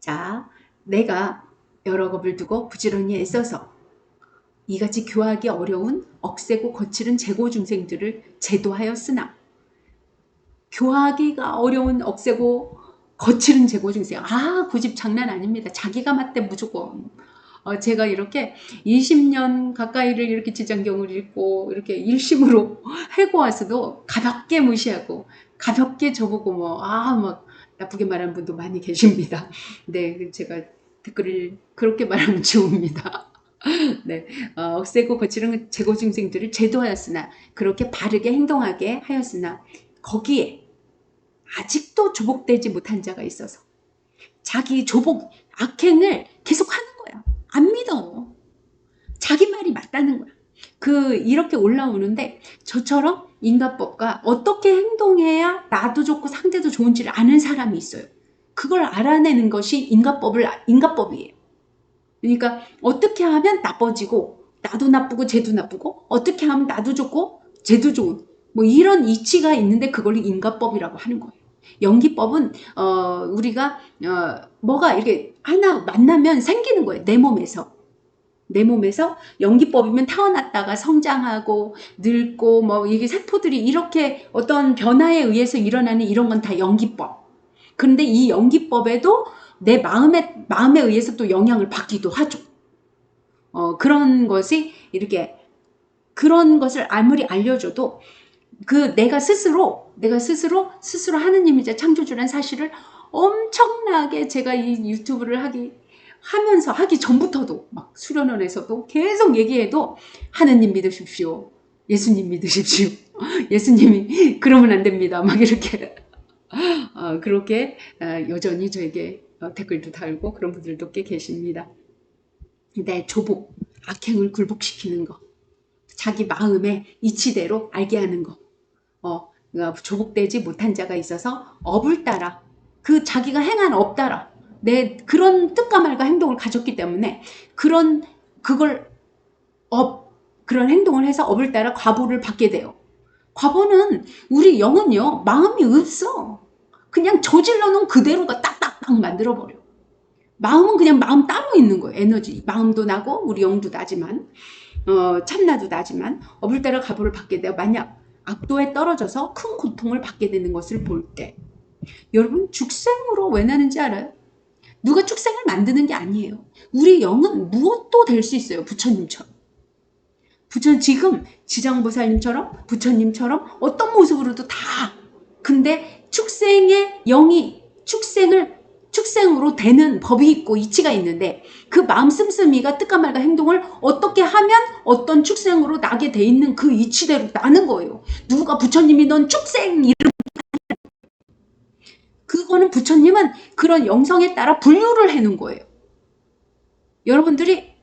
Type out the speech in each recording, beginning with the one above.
자, 내가 여러 겁을 두고 부지런히 애써서 이같이 교하기 어려운 억세고 거칠은 재고 중생들을 제도하였으나, 교하기가 어려운 억세고 거칠은 재고 중생. 그 집 장난 아닙니다. 자기가 맞대 무조건. 제가 이렇게 20년 가까이를 이렇게 지장경을 읽고 이렇게 일심으로 해고 와서도 가볍게 무시하고 가볍게 저보고 막 나쁘게 말하는 분도 많이 계십니다. 네, 제가 댓글을 그렇게 말하면 좋습니다. 네, 억세고 거칠은 재고 중생들을 제도하였으나, 그렇게 바르게 행동하게 하였으나, 거기에 아직도 조복되지 못한 자가 있어서 자기 조복 악행을 계속 하는 거야. 안 믿어. 자기 말이 맞다는 거야. 이렇게 올라오는데, 저처럼 인과법과 어떻게 행동해야 나도 좋고 상대도 좋은지를 아는 사람이 있어요. 그걸 알아내는 것이 인과법이에요. 그러니까 어떻게 하면 나빠지고 나도 나쁘고 쟤도 나쁘고, 어떻게 하면 나도 좋고 쟤도 좋은, 이런 이치가 있는데 그걸 인과법이라고 하는 거예요. 연기법은 우리가 뭐가 이렇게 하나 만나면 생기는 거예요. 내 몸에서 연기법이면 타고났다가 성장하고 늙고 이게 세포들이 이렇게 어떤 변화에 의해서 일어나는 이런 건 다 연기법. 그런데 이 연기법에도 내 마음에 의해서 또 영향을 받기도 하죠. 그런 것이 이렇게, 그런 것을 아무리 알려줘도 내가 스스로 하느님이자 창조주라는 사실을 엄청나게, 제가 이 유튜브를 하기 전부터도 막 수련원에서도 계속 얘기해도, 하느님 믿으십시오. 예수님 믿으십시오. 예수님이 그러면 안 됩니다. 막 이렇게 그렇게 여전히 저에게 댓글도 달고 그런 분들도 꽤 계십니다. 내 조복, 악행을 굴복시키는 거, 자기 마음의 이치대로 알게 하는 거, 조복되지 못한 자가 있어서 업을 따라, 자기가 행한 업 따라 내 그런 뜻과 말과 행동을 가졌기 때문에 그런 행동을 해서 업을 따라 과보를 받게 돼요. 과보는, 우리 영은요, 마음이 없어. 그냥 저질러 놓은 그대로가 딱딱딱 만들어버려. 마음은 그냥 마음 따로 있는 거예요. 에너지. 마음도 나고 우리 영도 나지만, 참나도 나지만, 업을 따라 과보를 받게 돼요. 만약 악도에 떨어져서 큰 고통을 받게 되는 것을 볼 때, 여러분, 죽생으로 왜 나는지 알아요? 누가 축생을 만드는 게 아니에요. 우리 영은 무엇도 될 수 있어요. 부처님처럼. 지금 지장보살님처럼, 부처님처럼 어떤 모습으로도 다. 근데 축생의 영이 축생으로 되는 법이 있고 이치가 있는데, 그 마음 씀씀이가 뜻과 말과 행동을 어떻게 하면 어떤 축생으로 나게 돼 있는 그 이치대로 나는 거예요. 누가 부처님이 넌 축생 이름, 그거는 부처님은 그런 영성에 따라 분류를 해놓은 거예요. 여러분들이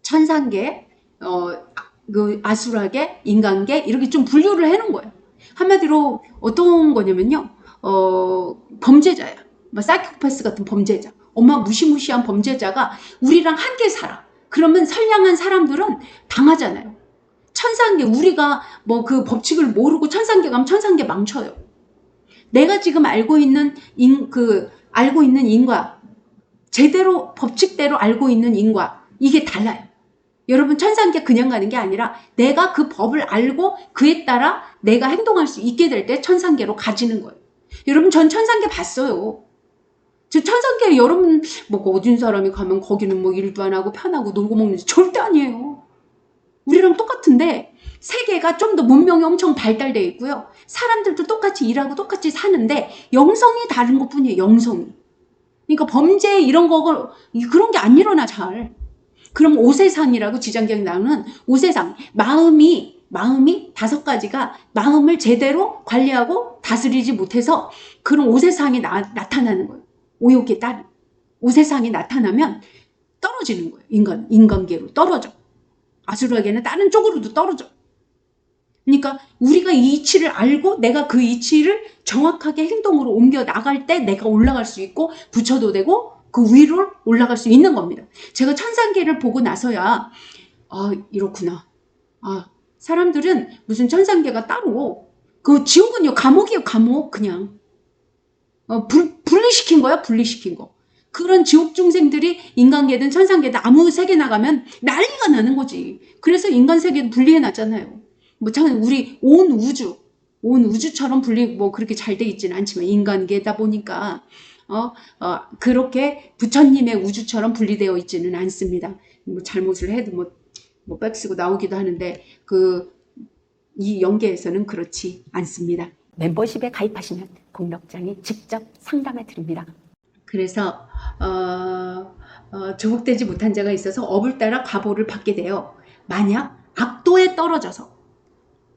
천상계, 아수라계, 인간계 이렇게 좀 분류를 해놓은 거예요. 한마디로 어떤 거냐면요, 범죄자야. 사이코패스 같은 범죄자, 무시무시한 범죄자가 우리랑 함께 살아. 그러면 선량한 사람들은 당하잖아요. 천상계, 우리가 그 법칙을 모르고 천상계 가면 천상계 망쳐요. 내가 지금 알고 있는 인과, 제대로 법칙대로 알고 있는 인과, 이게 달라요. 여러분, 천상계 그냥 가는 게 아니라 내가 그 법을 알고 그에 따라 내가 행동할 수 있게 될 때 천상계로 가지는 거예요. 여러분, 전 천상계 봤어요. 저 천상계, 여러분 어딘 사람이 가면 거기는 일도 안 하고 편하고 놀고 먹는지 절대 아니에요. 우리랑 똑같은데 세계가 좀 더 문명이 엄청 발달되어 있고요. 사람들도 똑같이 일하고 똑같이 사는데 영성이 다른 것뿐이에요. 영성이. 그러니까 범죄 이런 그런 게 안 일어나 잘. 그럼 오세상이라고 지장경이 나오는 오세상, 마음이 5가지가 마음을 제대로 관리하고 다스리지 못해서 그런 오세상이 나타나는 거예요. 오욕에 따른 오세상이 나타나면 떨어지는 거예요. 인간계로 떨어져. 아수라계는 다른 쪽으로도 떨어져. 그러니까 우리가 이 이치를 알고 내가 그 이치를 정확하게 행동으로 옮겨 나갈 때 내가 올라갈 수 있고 부처도 되고 그 위로 올라갈 수 있는 겁니다. 제가 천상계를 보고 나서야 이렇구나. 사람들은 무슨 천상계가 따로, 그 지옥은요 감옥이에요. 감옥. 그냥 분리시킨 거야. 분리시킨 거. 그런 지옥 중생들이 인간계든 천상계든 아무 세계 나가면 난리가 나는 거지. 그래서 인간 세계도 분리해 놨잖아요. 뭐 참 우리 온 우주처럼 뭐 그렇게 잘 돼 있지는 않지만 인간계다 보니까 그렇게 부처님의 우주처럼 분리되어 있지는 않습니다. 뭐 잘못을 해도 뭐 빽쓰고 나오기도 하는데 이 영계에서는 그렇지 않습니다. 멤버십에 가입하시면 공덕장이 직접 상담해 드립니다. 그래서 조국되지 못한 자가 있어서 업을 따라 과보를 받게 돼요. 만약 악도에 떨어져서,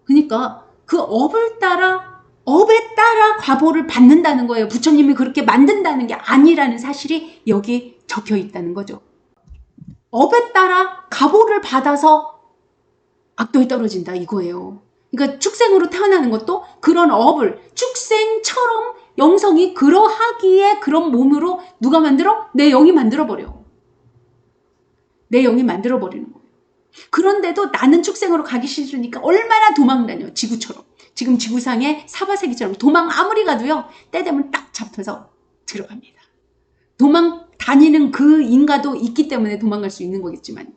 그러니까 그 업에 따라 과보를 받는다는 거예요. 부처님이 그렇게 만든다는 게 아니라는 사실이 여기 적혀 있다는 거죠. 업에 따라 과보를 받아서 악도에 떨어진다 이거예요. 그러니까 축생으로 태어나는 것도 그런 업을 축생처럼 영성이 그러하기에 그런 몸으로 누가 만들어? 내 영이 만들어버려. 내 영이 만들어버리는 거예요. 그런데도 나는 축생으로 가기 싫으니까 얼마나 도망다녀. 지구처럼. 지금 지구상의 사바세기처럼 도망 아무리 가도요. 때 되면 딱 잡혀서 들어갑니다. 도망 다니는 그 인가도 있기 때문에 도망갈 수 있는 거겠지만.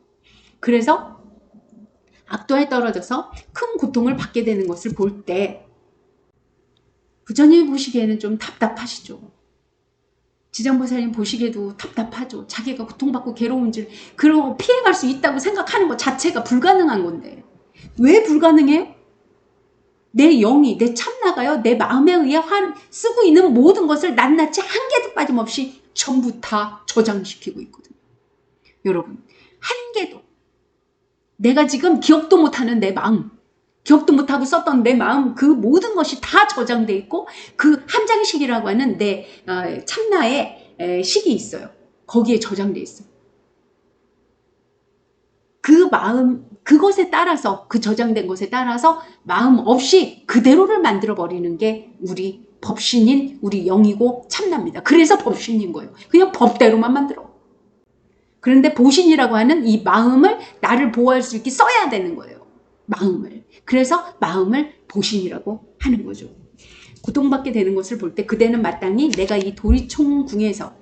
그래서 악도에 떨어져서 큰 고통을 받게 되는 것을 볼 때 부처님이 보시기에는 좀 답답하시죠. 지장보살님 보시기에도 답답하죠. 자기가 고통받고 괴로운지 그러고 피해갈 수 있다고 생각하는 것 자체가 불가능한 건데 왜 불가능해요? 내 영이 내 참나가요. 내 마음에 의해 쓰고 있는 모든 것을 낱낱이 한 개도 빠짐없이 전부 다 저장시키고 있거든요. 여러분 한 개도 내가 지금 기억도 못하는 내 마음, 기억도 못하고 썼던 내 마음, 그 모든 것이 다 저장돼 있고 그 함장식이라고 하는 내 참나의 식이 있어요. 거기에 저장돼 있어요. 그 마음, 그것에 따라서, 그 저장된 것에 따라서 마음 없이 그대로를 만들어버리는 게 우리 법신인 우리 영이고 참나입니다. 그래서 법신인 거예요. 그냥 법대로만 만들어. 그런데 보신이라고 하는 이 마음을 나를 보호할 수 있게 써야 되는 거예요. 마음을. 그래서 마음을 보신이라고 하는 거죠. 고통받게 되는 것을 볼 때 그대는 마땅히 내가 이 도리총궁에서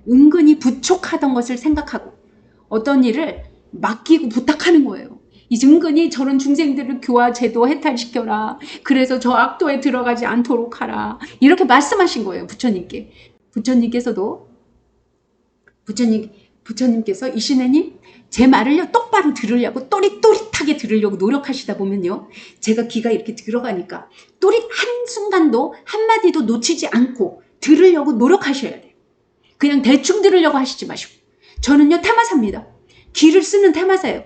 은근히 부족하던 것을 생각하고 어떤 일을 맡기고 부탁하는 거예요. 이 은근히 저런 중생들을 교화 제도 해탈시켜라. 그래서 저 악도에 들어가지 않도록 하라. 이렇게 말씀하신 거예요. 부처님께. 부처님께서 이신혜님 제 말을요 똑바로 들으려고 또릿또릿하게 들으려고 노력하시다 보면요 제가 귀가 이렇게 들어가니까 또릿 한순간도 한마디도 놓치지 않고 들으려고 노력하셔야 돼요. 그냥 대충 들으려고 하시지 마시고. 저는요 태마사입니다. 귀를 쓰는 태마사예요.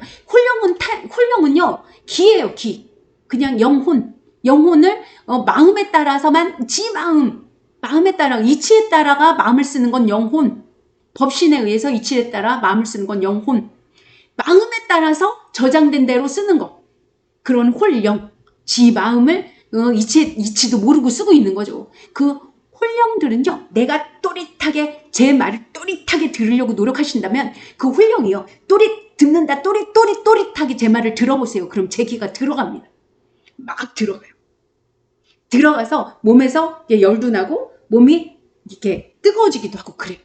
홀령은요 기예요. 기. 그냥 영혼을 마음에 따라서만 지 마음에 따라 이치에 따라가 마음을 쓰는 건 영혼. 법신에 의해서 이치에 따라 마음을 쓰는 건 영혼. 마음에 따라서 저장된 대로 쓰는 거. 그런 홀령. 지 마음을 이치도 모르고 쓰고 있는 거죠. 그 홀령들은요. 내가 또릿하게 제 말을 또릿하게 들으려고 노력하신다면 그 홀령이요. 듣는다. 또릿하게 제 말을 들어보세요. 그럼 제 귀가 들어갑니다. 막 들어가요. 들어가서 몸에서 열도 나고 몸이 이렇게 뜨거워지기도 하고 그래요.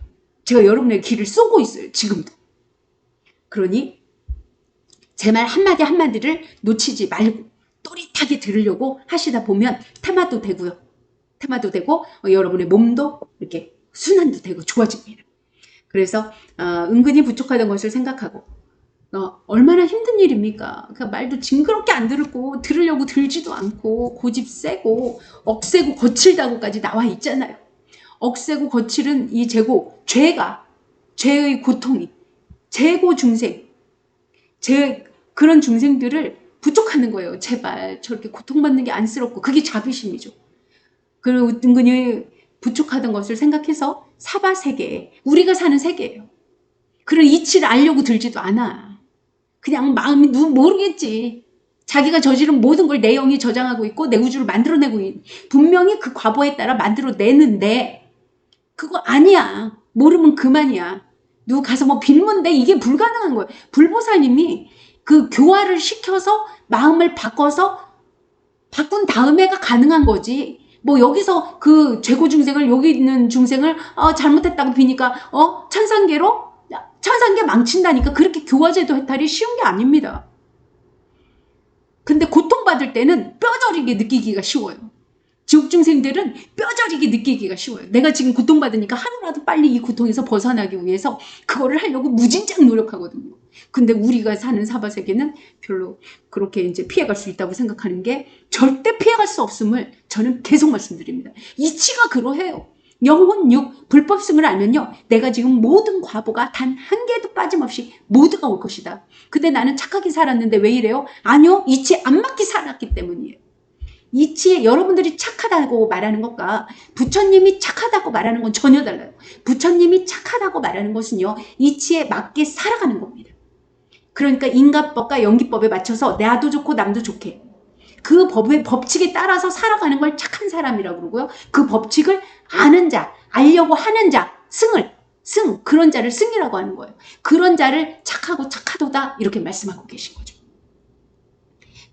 제가 여러분의 귀를 쏘고 있어요. 지금도. 그러니 제 말 한마디 한마디를 놓치지 말고 또릿하게 들으려고 하시다 보면 테마도 되고요. 테마도 되고 여러분의 몸도 이렇게 순환도 되고 좋아집니다. 그래서 은근히 부족하던 것을 생각하고 얼마나 힘든 일입니까? 그러니까 말도 징그럽게 안 들고 들으려고 들지도 않고 고집 세고 억세고 거칠다고까지 나와 있잖아요. 억세고 거칠은 이 죄의 고통이 재고 중생, 그런 중생들을 부족하는 거예요. 제발 저렇게 고통받는 게 안쓰럽고 그게 자비심이죠. 그리고 은근히 부족하던 것을 생각해서 사바세계, 우리가 사는 세계예요. 그런 이치를 알려고 들지도 않아. 그냥 마음이 모르겠지. 자기가 저지른 모든 걸 내 영이 저장하고 있고 내 우주를 만들어내고 분명히 그 과보에 따라 만들어내는데 그거 아니야. 모르면 그만이야. 누구 가서 뭐 빌면 돼. 이게 불가능한 거예요. 불보살님이 그 교화를 시켜서 마음을 바꿔서 바꾼 다음에가 가능한 거지. 뭐 여기서 그 죄고 중생을 여기 있는 중생을 잘못했다고 비니까 천상계로 망친다니까. 그렇게 교화제도 해탈이 쉬운 게 아닙니다. 근데 고통받을 때는 뼈저리게 느끼기가 쉬워요. 지옥 중생들은 뼈저리게 느끼기가 쉬워요. 내가 지금 고통받으니까 하루라도 빨리 이 고통에서 벗어나기 위해서 그거를 하려고 무진장 노력하거든요. 근데 우리가 사는 사바세계는 별로 그렇게 이제 피해갈 수 있다고 생각하는 게 절대 피해갈 수 없음을 저는 계속 말씀드립니다. 이치가 그러해요. 영혼 육 불법승을 알면요, 내가 지금 모든 과보가 단 한 개도 빠짐없이 모두가 올 것이다. 근데 나는 착하게 살았는데 왜 이래요? 아니요, 이치 안 맞게 살았기 때문이에요. 이치에 여러분들이 착하다고 말하는 것과 부처님이 착하다고 말하는 건 전혀 달라요. 부처님이 착하다고 말하는 것은요, 이치에 맞게 살아가는 겁니다. 그러니까 인과법과 연기법에 맞춰서 나도 좋고 남도 좋게 그 법의 법칙에 따라서 살아가는 걸 착한 사람이라고 그러고요. 그 법칙을 아는 자, 알려고 하는 자, 그런 자를 승이라고 하는 거예요. 그런 자를 착하고 착하도다 이렇게 말씀하고 계신 거죠.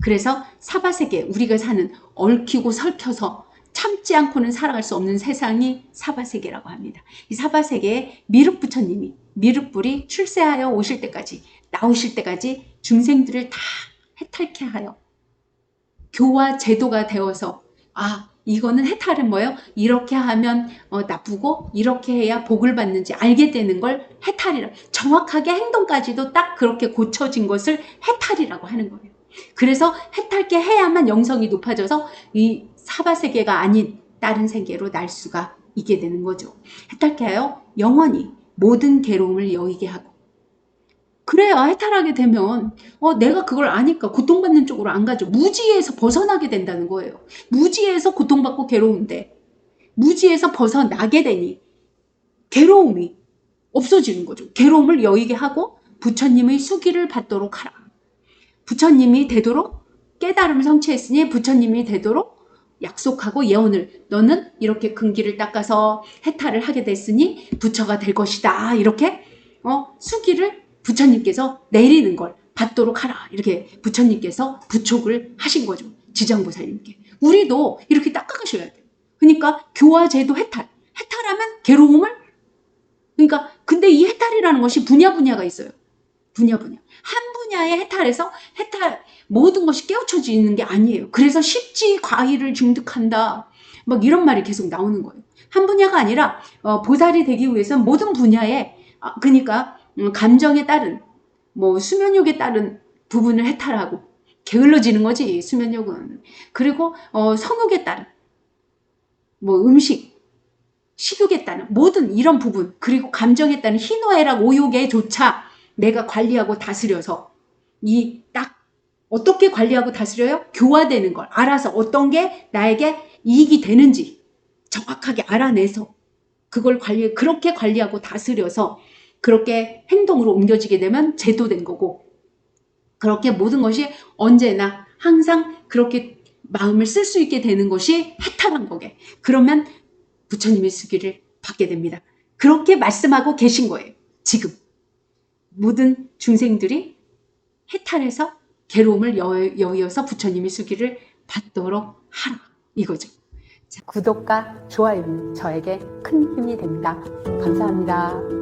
그래서 사바세계, 우리가 사는 얽히고 설켜서 참지 않고는 살아갈 수 없는 세상이 사바세계라고 합니다. 이 사바세계에 미륵부처님이 미륵불이 출세하여 오실 때까지, 나오실 때까지 중생들을 다 해탈케 하여 교화 제도가 되어서, 이거는 해탈은 뭐예요? 이렇게 하면 나쁘고 이렇게 해야 복을 받는지 알게 되는 걸 해탈이라, 정확하게 행동까지도 딱 그렇게 고쳐진 것을 해탈이라고 하는 거예요. 그래서 해탈케 해야만 영성이 높아져서 이 사바세계가 아닌 다른 세계로 날 수가 있게 되는 거죠. 해탈케 하여 영원히 모든 괴로움을 여의게 하고, 그래야 해탈하게 되면 내가 그걸 아니까 고통받는 쪽으로 안 가죠. 무지에서 벗어나게 된다는 거예요. 무지에서 고통받고 괴로운데 무지에서 벗어나게 되니 괴로움이 없어지는 거죠. 괴로움을 여의게 하고 부처님의 수기를 받도록 하라. 부처님이 되도록 깨달음을 성취했으니 부처님이 되도록 약속하고 예언을, 너는 이렇게 근기를 닦아서 해탈을 하게 됐으니 부처가 될 것이다. 이렇게 수기를 부처님께서 내리는 걸 받도록 하라. 이렇게 부처님께서 부촉을 하신 거죠. 지장보살님께. 우리도 이렇게 닦아가셔야 돼요. 그러니까 교화제도 해탈하면 괴로움을, 그러니까 근데 이 해탈이라는 것이 분야가 있어요. 분야. 한 분야의 해탈에서 모든 것이 깨우쳐지는 게 아니에요. 그래서 십지 과일을 증득한다. 막 이런 말이 계속 나오는 거예요. 한 분야가 아니라 보살이 되기 위해서는 모든 분야에, 그러니까 감정에 따른, 수면욕에 따른 부분을 해탈하고, 게을러지는 거지, 수면욕은. 그리고 성욕에 따른, 음식, 식욕에 따른 모든 이런 부분, 그리고 감정에 따른 희노애락, 오욕에조차 내가 관리하고 다스려서, 딱 어떻게 관리하고 다스려요? 교화되는 걸 알아서 어떤 게 나에게 이익이 되는지 정확하게 알아내서 그걸 그렇게 관리하고 다스려서 그렇게 행동으로 옮겨지게 되면 제도된 거고, 그렇게 모든 것이 언제나 항상 그렇게 마음을 쓸 수 있게 되는 것이 해탈한 거게. 그러면 부처님의 수기를 받게 됩니다. 그렇게 말씀하고 계신 거예요. 지금 모든 중생들이 해탈해서 괴로움을 여의어서 부처님의 수기를 받도록 하라, 이거죠. 구독과 좋아요는 저에게 큰 힘이 됩니다. 감사합니다.